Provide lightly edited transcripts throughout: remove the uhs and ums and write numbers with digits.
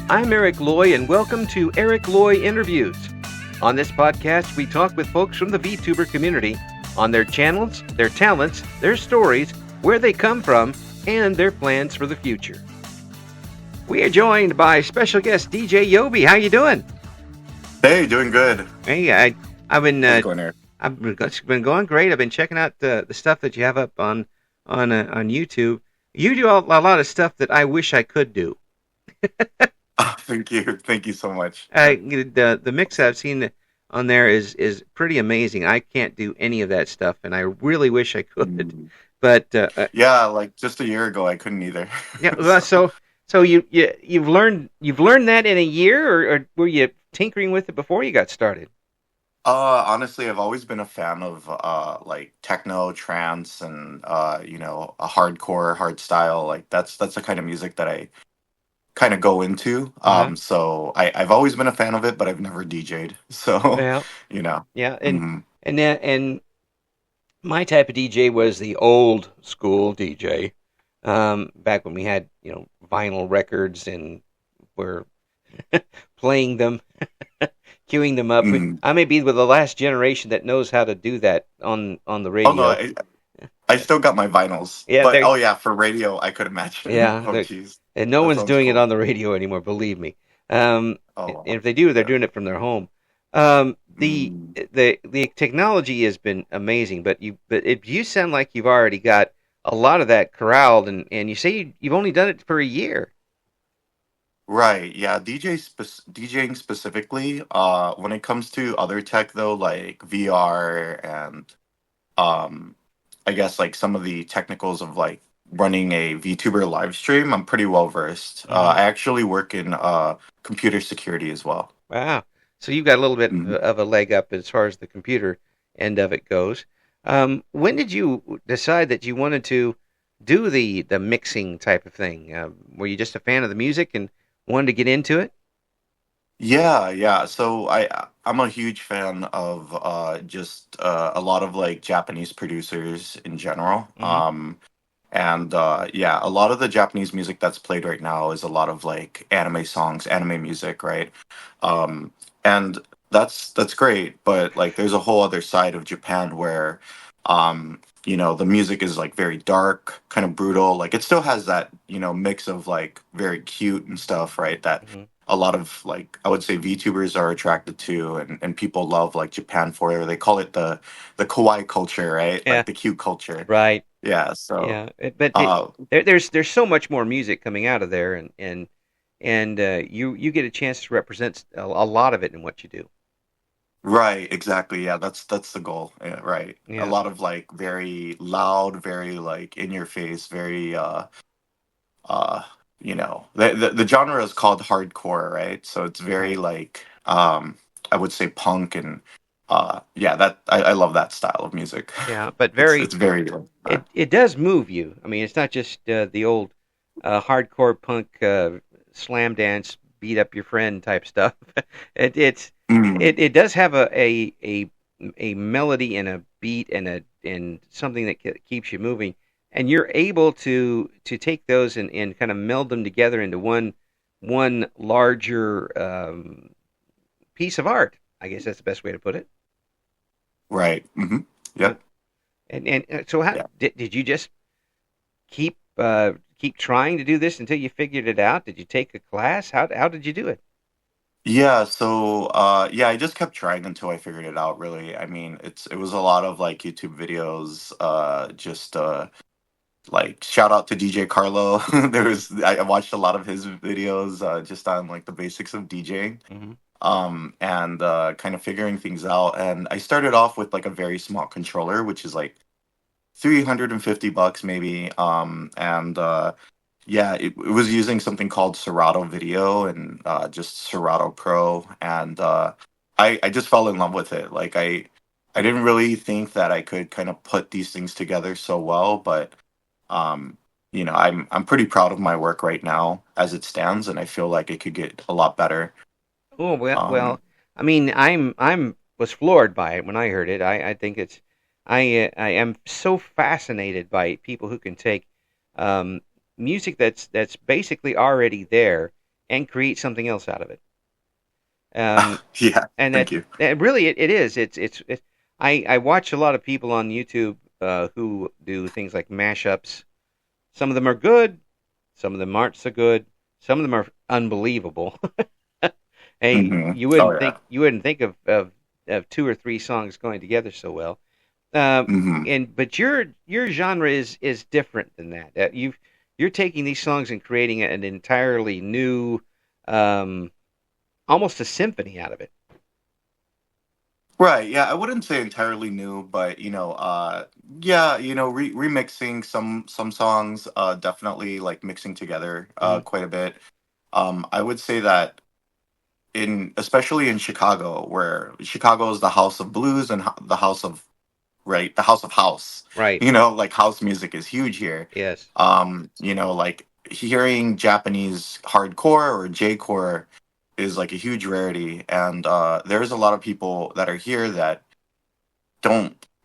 I'm Eric Loy, and welcome to Eric Loy Interviews. On this podcast, we talk with folks from the VTuber community on their channels, their talents, their stories, where they come from, and their plans for the future. We are joined by special guest DJ Yobi. How you doing? Hey, doing good. Hey, I've been How's it going, Eric? it's been going great. I've been checking out the stuff that you have up on YouTube. You do a lot of stuff that I wish I could do. Oh, thank you so much. The mix I've seen on there is pretty amazing. I can't do any of that stuff, and I really wish I could. Mm. But Yeah, like just a year ago, I couldn't either. yeah, well, so you've learned that in a year, or were you tinkering with it before you got started? Honestly, I've always been a fan of like techno, trance, and a hardcore, hard style. Like that's the kind of music that I kind of go into. Uh-huh. So I've always been a fan of it, but I've never DJ'd. So, Well, you know. yeah, Mhm. and my type of DJ was the old school DJ. Back when we had vinyl records and were playing them, queuing them up. Mhm. I may be with the last generation that knows how to do that on the Oh no, radio. I still got my vinyls, Yeah, but there. oh yeah, for radio, I could imagine. Yeah, Oh geez, and no that one's sounds doing it cool. on the radio anymore. Believe me. And Oh if they do, they're yeah. doing it from their home. The Mm. the technology has been amazing, but you sound like you've already got a lot of that corralled, and you say you've only done it for a year. Right, yeah, DJing specifically. When it comes to other tech though, like VR and um, I guess like some of the technicals of like running a VTuber live stream, I'm pretty well versed. Hmm. I actually work in computer security as well. Wow. So you've got a little bit Mhm. of a leg up as far as the computer end of it goes. When did you decide that you wanted to do the mixing type of thing? Were you just a fan of the music and wanted to get into it? Yeah, yeah. So I'm a huge fan of just a lot of like Japanese producers in general. Hmm. And yeah, a lot of the Japanese music that's played right now is a lot of like anime songs, anime music, right? And that's great, but like there's a whole other side of Japan where the music is like very dark, kind of brutal. Like it still has that, mix of like very cute and stuff, right? That Hmm. a lot of like I would say VTubers are attracted to and people love like Japan for it. They call it the kawaii culture, right? Yeah, Like the cute culture. right. Yeah, so Yeah, uh there's so much more music coming out of there, and you get a chance to represent a lot of it in what you do. right, exactly. Yeah, that's the goal. Yeah, right. A Yeah. lot of like very loud, very like in your face, very uh the genre is called hardcore, right? So it's very Right. like I would say punk and yeah, that I love that style of music. Yeah, but It's very very it does move you. I mean, it's not just the old hardcore punk slam dance, beat up your friend type stuff. it it's mm, it does have a melody and a beat and something that keeps you moving, and you're able to take those and kind of meld them together into one larger piece of art. I guess that's the best way to put it. right. Yeah. Yep. And so how Yeah. did you just keep trying to do this until you figured it out? Did you take a class? How did you do it? Yeah, so yeah, I just kept trying until I figured it out really. I mean, it was a lot of like YouTube videos, just like shout out to DJ Carlo. I watched a lot of his videos just on like the basics of DJing. Hmm. And kind of figuring things out. And I started off with like a very small controller, which is like 350 bucks maybe. And yeah, it was using something called Serato Video and just Serato Pro. And I just fell in love with it. Like I didn't really think that I could kind of put these things together so well, but um, I'm pretty proud of my work right now as it stands, and I feel like it could get a lot better. Oh well. Um, I mean, I'm was floored by it when I heard it. I think it's I am so fascinated by people who can take um, music that's basically already there and create something else out of it. Yeah, And thank you. that really it is. I watch a lot of people on YouTube who do things like mashups. Some of them are good, some of them aren't so good, some of them are unbelievable. Hey, Oh yeah. you wouldn't think of two or three songs going together so well. Um, hmm but your genre is different than that. You're taking these songs and creating an entirely new, um, almost a symphony out of it. Right. Yeah, I wouldn't say entirely new, but yeah, remixing some songs, definitely like mixing together Hmm. quite a bit. I would say that in especially in Chicago, where Chicago is the house of blues and the house of the house of house. Right. Like house music is huge here. Yes. Like hearing Japanese hardcore or J-core is like a huge rarity, and there's a lot of people that are here that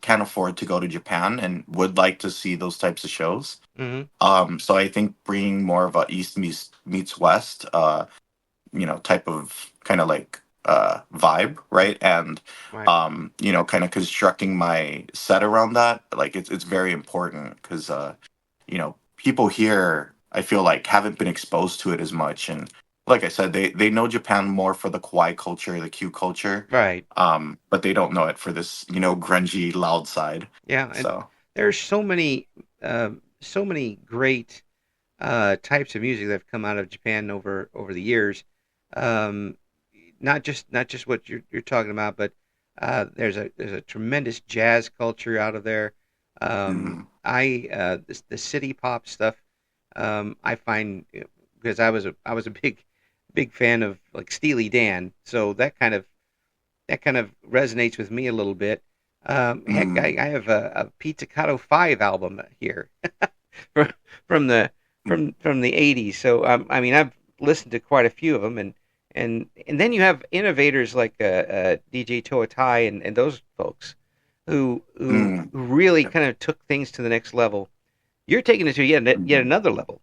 can't afford to go to Japan and would like to see those types of shows. Hmm. So I think bringing more of a East meets West, type of kind of like vibe, right? And Right. kind of constructing my set around that, like it's very important because people here I feel like haven't been exposed to it as much, and like I said, they know Japan more for the kawaii culture, the cute culture, Right. but they don't know it for this grungy loud side. Yeah. And So there's so many great types of music that have come out of Japan over the years. Um, not just what you're talking about, but there's a tremendous jazz culture out of there. The city pop stuff. I find because I was a big fan of like Steely Dan, so that kind of resonates with me a little bit. Heck, mm, I have a Pizzicato 5 album here from from the from the '80s. So I mean, I've listened to quite a few of them, and then you have innovators like DJ Toatai and those folks mm. who really kind of took things to the next level. You're taking it to yet Mhm. another level.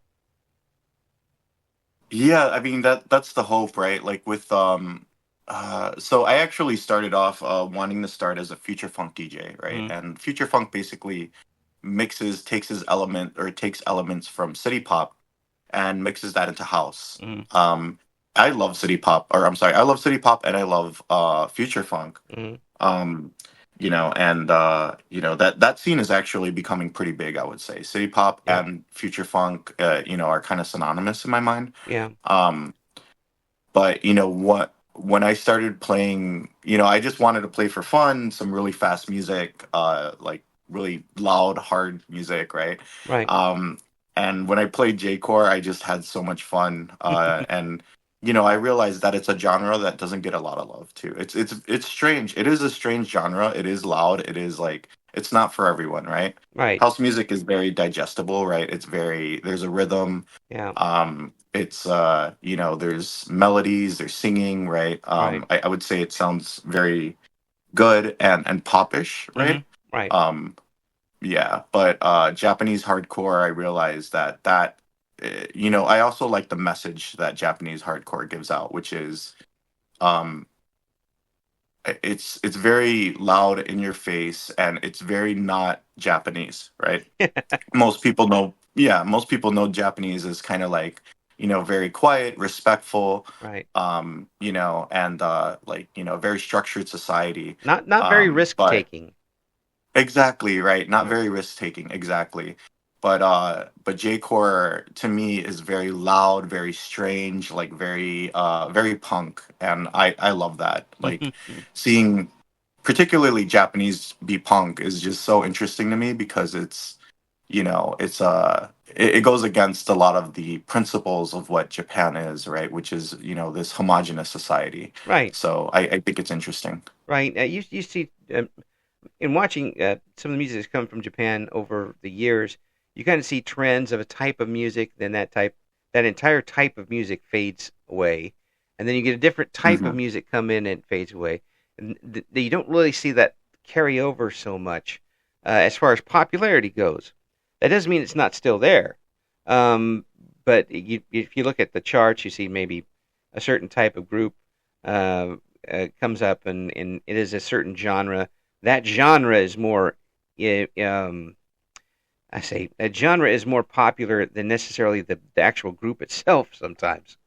Yeah, I mean that's the hope, right? Like with so I actually started off wanting to start as a future funk DJ, right? Mm, And future funk basically takes elements from city pop and mixes that into house. mm, I love city pop, or I'm sorry, I love city pop and I love future funk. mm, Um and that scene is actually becoming pretty big, I would say. City pop yeah, and future funk are kind of synonymous in my mind. yeah, um but what when I started playing, I just wanted to play for fun, some really fast music, like really loud, hard music, right? right. Um, and when I played J-core, I just had so much fun. And I realized that it's a genre that doesn't get a lot of love too. It's strange. It is a strange genre. It is loud. It is like it's not for everyone, right? Right. House music is very digestible, right? There's a rhythm. Yeah. It's there's melodies, there's singing, right? Right. I would say it sounds very good and popish, Hmm. right? Right. um yeah, but Japanese hardcore, I realized I also like the message that Japanese hardcore gives out, which is um it's very loud in your face, and it's very not Japanese, right? Most people know Japanese is kind of like, very quiet, respectful, Right. and like, very structured society. Not very risk But taking. exactly, right, not Right. very risk taking, exactly. But J-core to me is very loud, very strange, like very punk, and I love that. Like seeing particularly Japanese beat punk is just so interesting to me because it goes against a lot of the principles of what Japan is, right? Which is, this homogenous society. Right. So I think it's interesting. Right. You see in watching some of the music that's come from Japan over the years, you kind of see trends of a type of music, then that entire type of music fades away, and then you get a different type of hmm music come in and fades away, and you don't really see that carry over so much as far as popularity goes. That doesn't mean it's not still there, um, but if you look at the charts, you see maybe a certain type of group uh, comes up, and it is a certain genre. That genre is more, I say, a genre is more popular than necessarily the actual group itself. Sometimes,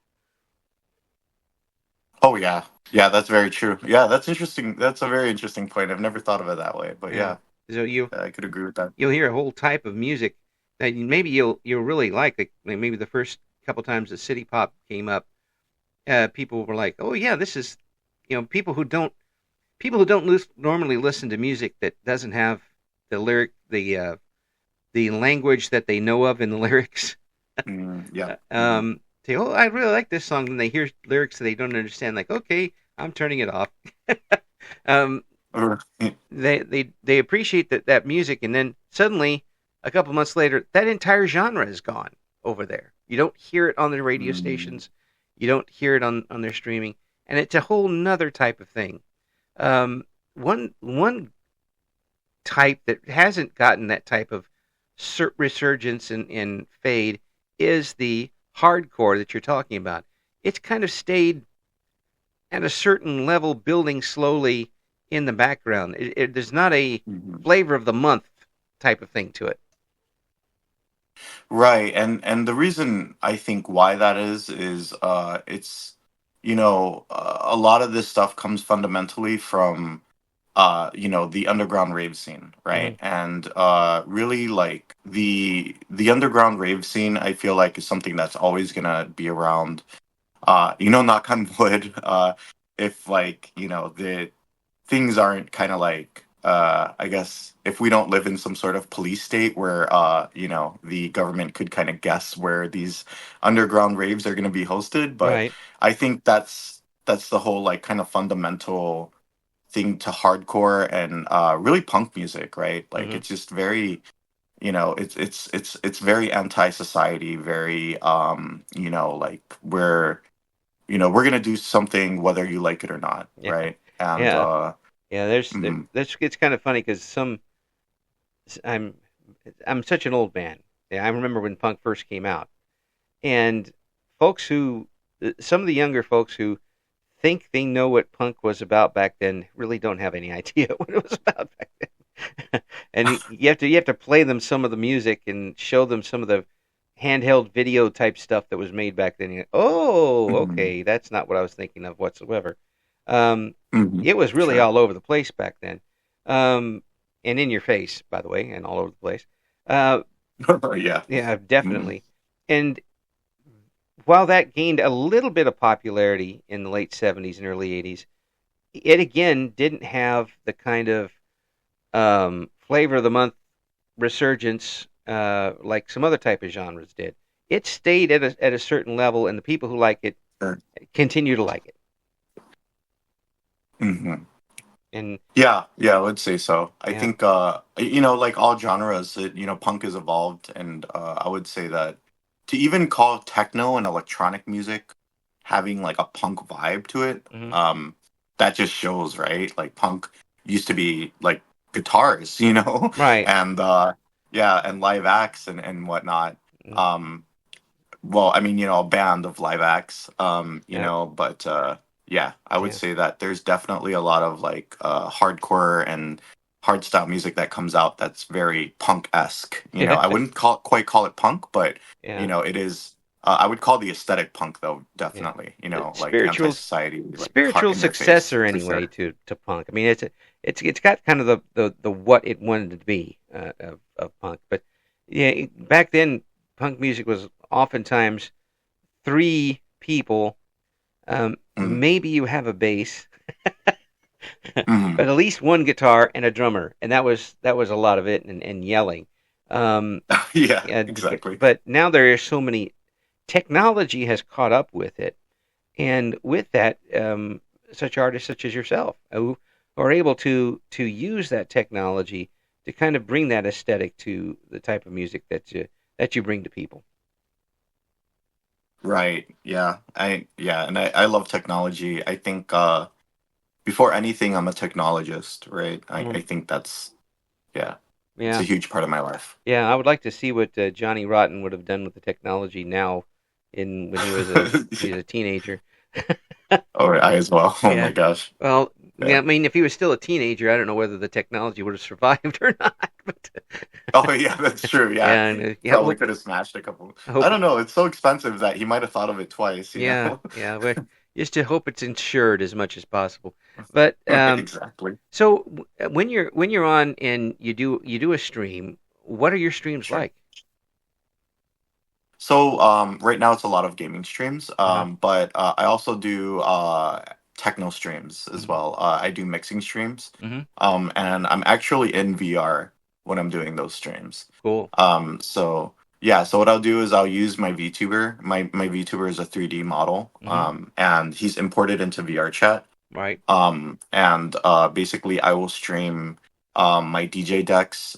Oh yeah, yeah, that's very true. Yeah, that's interesting. That's a very interesting point. I've never thought of it that way, but yeah. yeah, So I could agree with that. you'll hear a whole type of music that maybe you'll really like maybe the first couple times that city pop came up, people were like, "Oh yeah, this is," people who don't normally listen to music that doesn't have the lyric the language that they know of in the lyrics. Yeah. Say, "Oh, I really like this song," and they hear lyrics that they don't understand. Like, okay, I'm turning it off. um, they appreciate that music, and then suddenly, a couple months later, that entire genre is gone over there. You don't hear it on the radio Mm, stations. You don't hear it on their streaming, and it's a whole nother type of thing. One type that hasn't gotten that type of resurgence and fade is the hardcore that you're talking about. It's kind of stayed at a certain level, building slowly in the background. There's not a mhm. flavor of the month type of thing to it. Right, and the reason I think why that is it's a lot of this stuff comes fundamentally from the underground rave scene, right? Mm-hmm. And really like the underground rave scene I feel like is something that's always gonna be around. Knock on wood, if like, the things aren't kind of like I guess if we don't live in some sort of police state where the government could kind of guess where these underground raves are going to be hosted. But Right. I think that's the whole like kind of fundamental thing to hardcore and really punk music, right? Like Mm-hmm. it's just very, it's very anti-society, very like we're gonna do something whether you like it or not, Yeah. right? And Yeah. Yeah. mhm. That's it's kind of funny because I'm I'm such an old man. Yeah, I remember when punk first came out, and folks who some of the younger folks who think they know what punk was about back then really don't have any idea what it was about back then. And you have to play them some of the music and show them some of the handheld video type stuff that was made back then. Oh, Mhm. okay, that's not what I was thinking of whatsoever. Um, Mhm. it was really Sure. all over the place back then, um, and in your face, by the way, and all over the place. Uh, Yeah. yeah, Mhm. definitely. And while that gained a little bit of popularity in the late 70s and early 80s, it again didn't have the kind of flavor of the month resurgence like some other type of genres did. It stayed at a certain level, and the people who like it Sure. continue to like it. Mhm. And Yeah, yeah, I would say so. I yeah, think like all genres, punk has evolved, and I would say that to even call techno and electronic music having like a punk vibe to it, hmm that just shows, right? Like punk used to be like guitars, right. and yeah, and live acts and whatnot. Mm, Um, well, I mean, a band of live acts, yeah, but yeah, I would yeah, say that there's definitely a lot of like hardcore and hardstyle music that comes out that's very punk-esque. yeah, I wouldn't quite call it punk, but yeah, it is. I would call the aesthetic punk though, yeah. definitely. The Like spiritual anti-society, like heart spiritual in your face successor for anyway sure. to punk. I mean, it's got kind of the what it wanted to be of punk. But yeah, back then punk music was oftentimes three people. Mm-hmm. Maybe you have a bass, but Mm-hmm. at least one guitar and a drummer, and that was a lot of it, and yelling. Um, Yeah, yeah, exactly. but now there are so many. Technology has caught up with it, and with that, such artists such as yourself who are able to use that technology to kind of bring that aesthetic to the type of music that you bring to people. Right. And I love technology. I think before anything, I'm a technologist, right? I Mm. think that's, yeah. It's a Yeah. huge part of my life. Yeah. I would like to see what Johnny Rotten would have done with the technology now, in when he was a teenager. Oh, I as well. Oh Yeah. my gosh. Well, Yeah. yeah. I mean, if he was still a teenager, I don't know whether the technology would have survived or not. But Oh yeah, that's true. Yeah, yeah, and, yeah. probably Hope, could have smashed a couple. I I hope. don't know. It's so expensive that he might have thought of it twice. You Yeah. know. Yeah. We just to hope it's insured as much as possible. But Exactly. so when you're on and you do a stream, what are your streams Sure. like? So right now it's a lot of gaming streams, Uh-huh. but I also do techno streams as Hmm. well. I do mixing streams, Hmm. and I'm actually in VR when I'm doing those streams. Cool. So yeah, so what I'll do is I'll use my VTuber. My VTuber is a 3D model, Hmm. and he's imported into VR chat. Right. And basically I will stream my DJ decks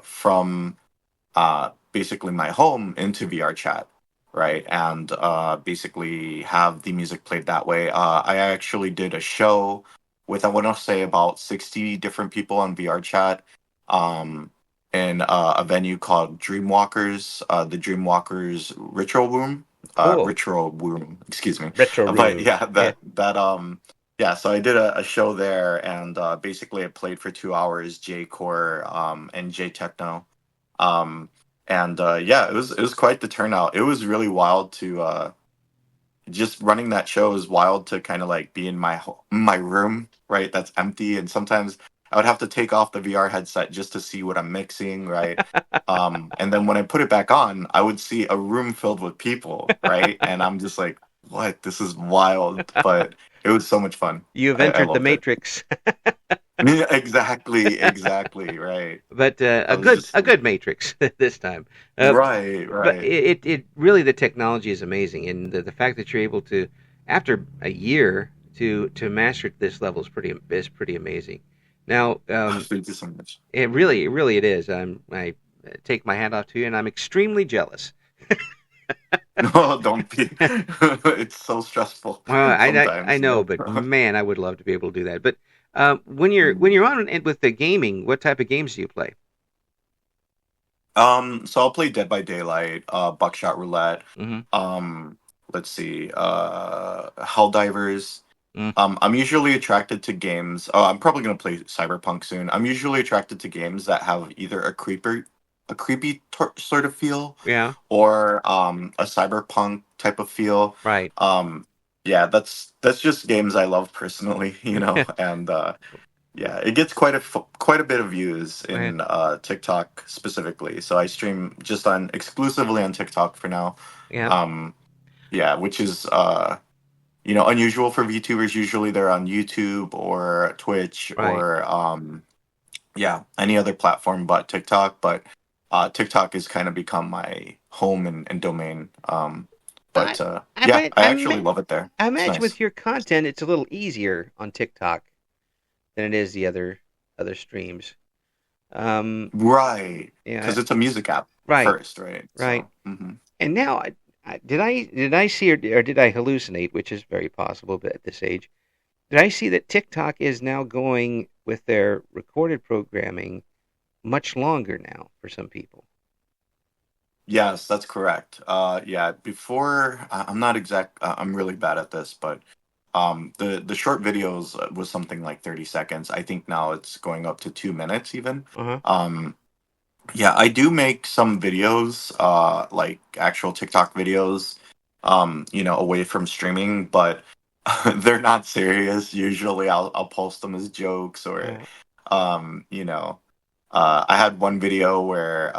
from basically my home into VR chat, right? And basically have the music played that way. I actually did a show with, I want to say, about 60 different people on VR chat, um, in a venue called Dreamwalkers, the Dreamwalkers Ritual Room. Cool. Ritual Room, excuse me. Retro But room. yeah, Yeah. yeah, so I did a show there, and basically I played for 2 hours J Core and J Techno. Um, and yeah, it was quite the turnout. It was really wild to just running that show is wild to kind of like be in my room, right? That's empty, and sometimes I would have to take off the VR headset just to see what I'm mixing, right? And then when I put it back on, I would see a room filled with people, right? And I'm just like, what? This is wild, but it was so much fun. You have I entered the loved it. matrix, Yeah, exactly, exactly, right. but I was just a good matrix this time. Uh, right, but right. it really the technology is amazing, and the fact that you're able to, after a year, to master it to this level is pretty amazing. Now, Thank you so much. it really it is. I take my hat off to you, and I'm extremely jealous. No, don't be. It's so stressful Well, I sometimes, you know, know. but man, I would love to be able to do that. But when Mm. you're on it with the gaming, what type of games do you play? So I'll play Dead by Daylight, Buckshot Roulette. Hmm. Um, let's see, Helldivers. Mm. I'm usually attracted to games. Oh, I'm probably gonna play Cyberpunk soon. I'm usually attracted to games that have either a creepy sort of feel, Yeah, or a cyberpunk type of feel. right. Um, yeah, that's just games I love personally, you know, and yeah, it gets quite a bit of views Right. in TikTok specifically. So I stream just on exclusively on TikTok for now. Yeah, Um, yeah, which is unusual for VTubers. Usually they're on YouTube or Twitch right. or yeah, any other platform but TikTok. But TikTok has kind of become my home and domain. I But yeah, I actually love it there. I It's imagine nice. with your content, it's a little easier on TikTok than it is the other streams. Um, Right, yeah, because it's a music app right, first, right? right. So. Mhm. And now, did I see or did I hallucinate, which is very possible, but at this age, did I see that TikTok is now going with their recorded programming much longer now for some people? Yes, that's correct. Yeah, before I'm not exact. I'm really bad at this, but the short videos was something like 30 seconds. I think now it's going up to 2 minutes even. Uh huh. Um, yeah, I do make some videos, like actual TikTok videos, away from streaming, but they're not serious. Usually, I'll post them as jokes or, Uh, um, you know, I had one video where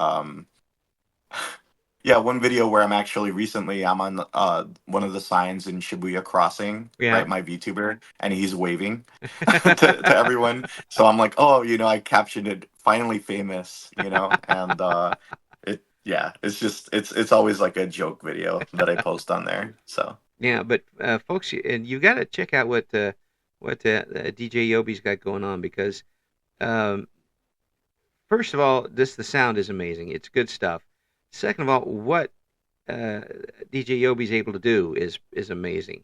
yeah, one video where I'm on one of the signs in Shibuya Crossing, yeah. right? My VTuber, and he's waving to everyone. So I'm like, oh, I captioned it finally famous, and yeah, it's always like a joke video that I post on there. So Yeah, but folks, and you got to check out what DJ Yobi's got going on because um, first of all, the sound is amazing. It's good stuff. Second of all, what uh, DJ Yobi's able to do is amazing.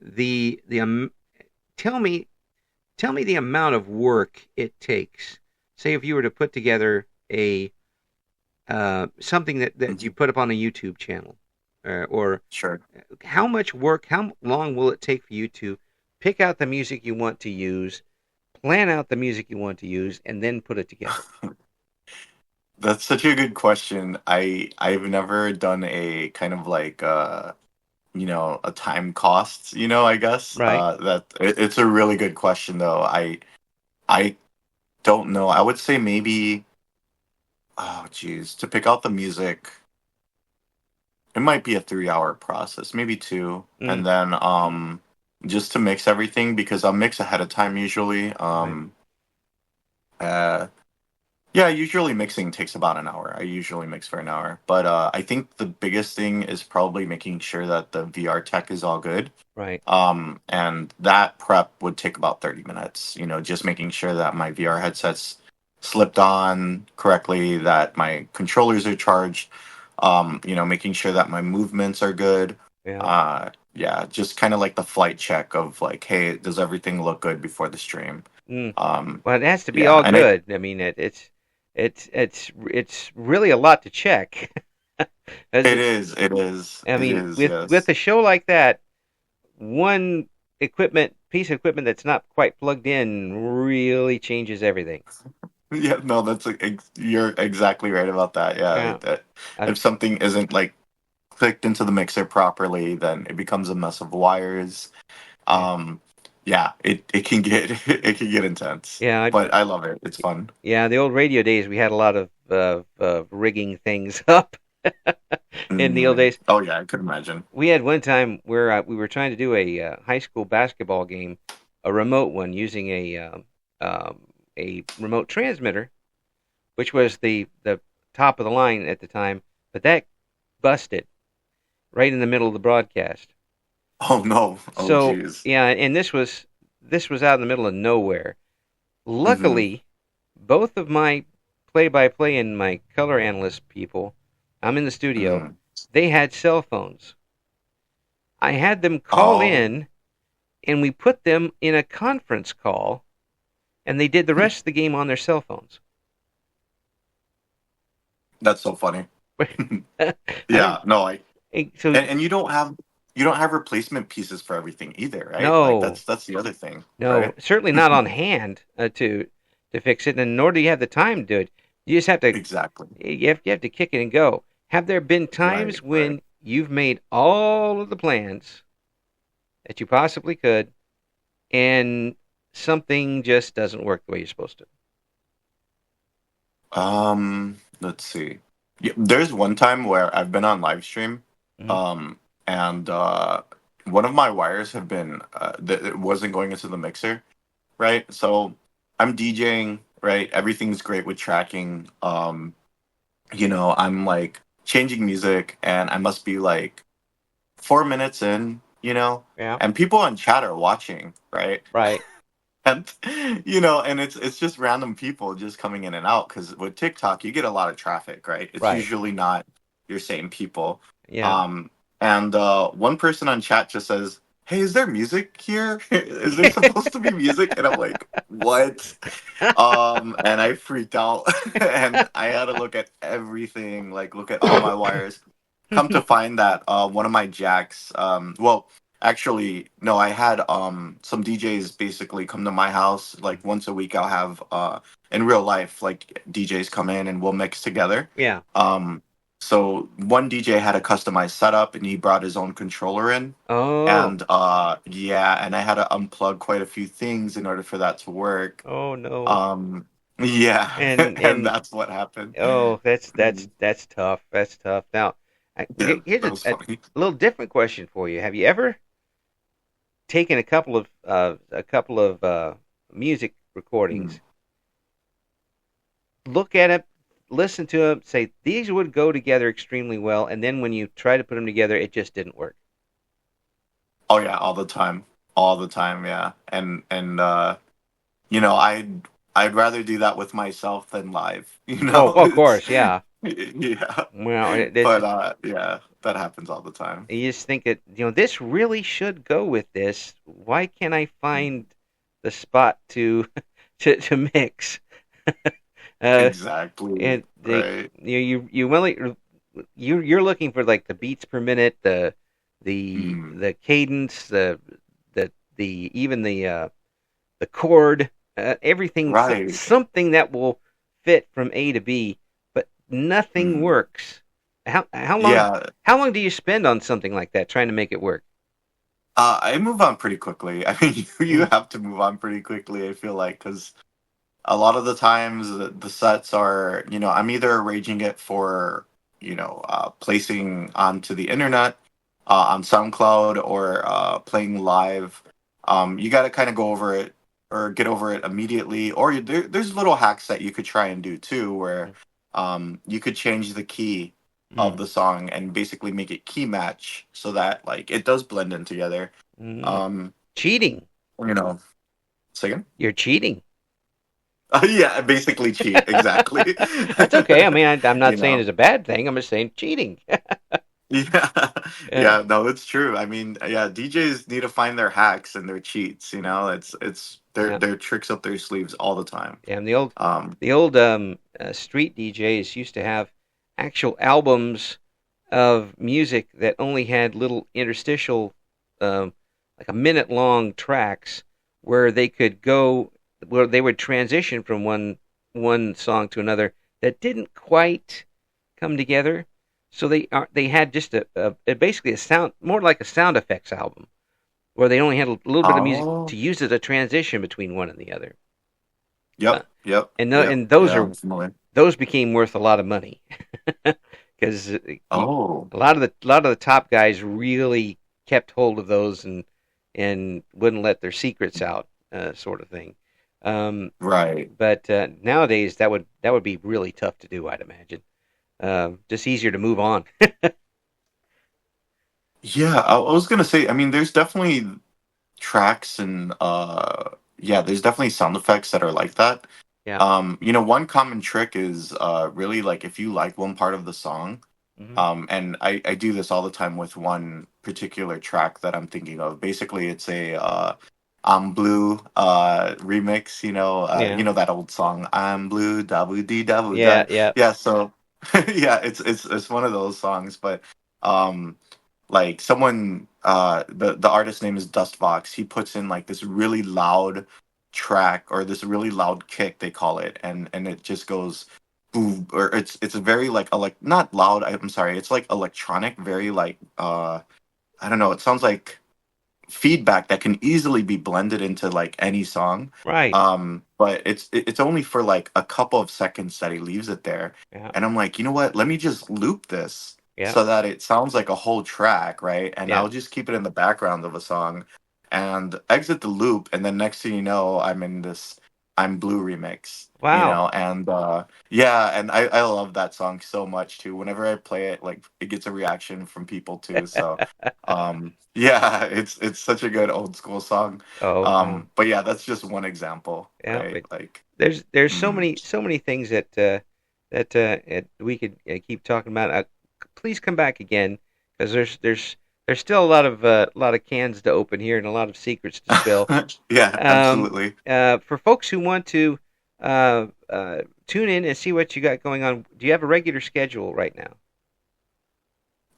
The tell me tell me the amount of work it takes say if you were to put together a something that you Mhm. put up on a YouTube channel, or Sure. how much work, how long will it take for you to pick out the music you want to use, plan out the music you want to use, and then put it together? That's such a good question. I've never done a kind of like a time cost, I guess. Right. It's a really good question though. I don't know. I would say maybe, oh geez, to pick out the music, it might be a 3 hour process, maybe two. Mm, And then just to mix everything because I'll mix ahead of time usually. right. Uh Yeah, usually mixing takes about an hour. I usually mix for an hour. But I think the biggest thing is probably making sure that the VR tech is all good. Right. And that prep would take about 30 minutes, just making sure that my VR headsets slipped on correctly, that my controllers are charged, making sure that my movements are good. Yeah. Yeah, just kind of like the flight check of like, hey, does everything look good before the stream? Mm. Um, Well, it has to be yeah, all and I good. I mean, it's really a lot to check. As It it, is. It is. I It mean, is. with Yes. a show like that, one piece of equipment that's not quite plugged in really changes everything. Yeah. No, you're exactly right about that. Yeah. Yeah. If Um, something isn't like clicked into the mixer properly, then it becomes a mess of wires. yeah. Um, yeah. It can get it can get intense, Yeah. but I love it. It's fun. Yeah. The old radio days, we had a lot of rigging things up in the old days. Oh yeah, I could imagine. We had one time where we were trying to do a high school basketball game, a remote one, using a remote transmitter, which was the top of the line at the time, but that busted right in the middle of the broadcast. Oh no. Oh So geez. yeah, and this was out in the middle of nowhere. Mm-hmm. Luckily, both of my play-by-play and my color analyst people, I'm in the studio, Mm-hmm. they had cell phones. I had them call Oh, in, and we put them in a conference call, and they did the rest of the game on their cell phones. that's so funny. I Yeah. mean, No, I so and you don't have replacement pieces for everything either, right? Like no, that's the other thing, no, right? certainly not on hand to fix it, and nor do you have the time to do it. You just have to Exactly. you have to kick it and go. Have there been Right, times right. when you've made all of the plans that you possibly could, and something just doesn't work the way you're supposed to? Let's see. Yeah, there's one time where I've been on live stream, Hmm. um, and one of my wires have been it wasn't going into the mixer, right? So I'm DJing, right? Everything's great with tracking. I'm like changing music, and I must be like 4 minutes in, Yeah. and people on chat are watching, right? Right. And and it's just random people just coming in and out because with TikTok you get a lot of traffic, right? It's Right. usually not your same people. Yeah. Um and one person on chat just says, hey, is there music here? Is there supposed to be music? And I'm like, what? And I freaked out and I had to look at everything, like look at all my wires. Come to find that one of my jacks, well, actually, no, I had some DJs basically come to my house like once a week. I'll have in real life like DJs come in and we'll mix together. Yeah. Um so one DJ had a customized setup and he brought his own controller in. Oh. And yeah, and I had to unplug quite a few things in order for that to work. Oh no. Um yeah, And and and that's what happened. oh, that's that's Mm, that's tough. That's tough. Now, yeah, here's that was a funny. little different question for you. Have you ever taken a couple of music Mm. recordings, look at it, listen to them, say these would go together extremely well, and then when you try to put them together, it just didn't work? Oh yeah, all the time. All the time, yeah. And I'd rather do that with myself than live. Oh, of It's course, yeah. yeah. Well, But yeah, that happens all the time. you just think that this really should go with this. Why can't I find the spot to to mix? Exactly. and Right. you're looking for like the beats per minute, Mm, the cadence, even the chord, everything, right. something that will fit from A to B, but nothing Mm. works. Yeah. How long do you spend on something like that trying to make it work? I move on pretty quickly. I mean, you Mm, have to move on pretty quickly, I feel like, because a lot of the times the sets are, I'm either arranging it for, placing onto the internet, on SoundCloud, or playing live. You got to kind of go over it or get over it immediately. Or there's little hacks that you could try and do too, where mm, you could change the key of mm, the song and basically make it key match so that like it does blend in together. mm. Um, Cheating. you know, Second. You're cheating. Yeah, basically cheat. Exactly. That's okay. I mean, I'm not you saying know. it's a bad thing. I'm just saying cheating. Yeah. Yeah, Yeah, no, it's true. I mean, yeah, DJs need to find their hacks and their cheats, it's yeah, their tricks up their sleeves all the time. yeah. And Um, the old street DJs used to have actual albums of music that only had little interstitial, um, like a minute long tracks where where they would transition from one song to another that didn't quite come together. So they had just basically a sound, more like a sound effects album, where they only had a little bit of music oh, to use as a transition between one and the other. Uh, yep, yep, yep. and Yeah, I'm familiar. those became worth a lot of money because a Oh, lot of the top guys really kept hold of those and wouldn't let their secrets out, sort of thing. Um, right. but nowadays that would be really tough to do, I'd imagine. Just easier to move on. Yeah, I was gonna say, I mean, there's definitely tracks and yeah, there's definitely sound effects that are like that. Yeah. One common trick is really like if you like one part of the song, Hmm. and I do this all the time with one particular track that I'm thinking of. Basically, it's a I'm Blue remix, Yeah. that old song, I'm Blue, double D double Yeah. done. Yeah. Yeah, so yeah, it's one of those songs, but um like someone the artist name is Dustbox. He puts in like this really loud track or this really loud kick they call it, and it just goes boom, or it's a very like not loud, I'm sorry, it's like electronic, very like I don't know, it sounds like feedback that can easily be blended into like any song. Right. But it's only for like a couple of seconds that he leaves it there, Yeah. and I'm like, you know what, let me just loop this Yeah. so that it sounds like a whole track, right? And Yeah. I'll just keep it in the background of a song and exit the loop, and then next thing you know, I'm in this I'm Blue remix, Wow. and yeah, and I love that song so much too. Whenever I play it, like it gets a reaction from people too. So yeah, it's such a good old school song. Oh wow. But yeah, that's just one example, Yeah. right? But Like, there's mm, so many things we could keep talking about. Please come back again because there's still a lot of cans to open here and a lot of secrets to spill. yeah, absolutely. For folks who want to tune in and see what you got going on, do you have a regular schedule right now?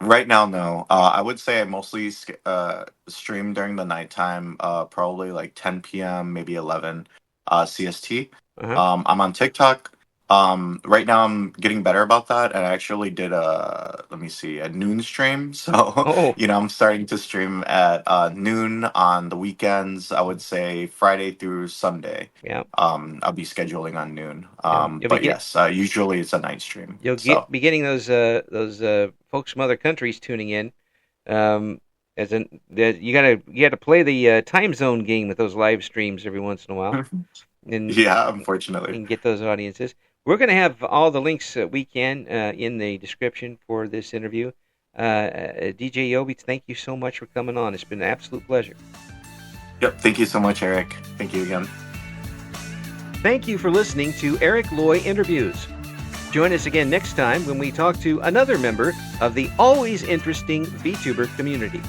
Right now, no. I would say I mostly stream during the nighttime, probably like 10 p.m., maybe 11 CST. Uh huh. I'm on TikTok. Right now, I'm getting better about that. And I actually did let me see, a noon stream. So, Oh, I'm starting to stream at noon on the weekends. I would say Friday through Sunday. yeah. I'll be scheduling on noon. You'll But yes, usually it's a night stream. So. be getting those folks from other countries tuning in. Um, you gotta play the time zone game with those live streams every once in a while, and Yeah, unfortunately. get those audiences. We're gonna have all the links that we can in the description for this interview. DJ Yobi, thank you so much for coming on. It's been an absolute pleasure. Yep. Thank you so much, Eric. Thank you again. Thank you for listening to Eric Loy Interviews. Join us again next time when we talk to another member of the always interesting VTuber community.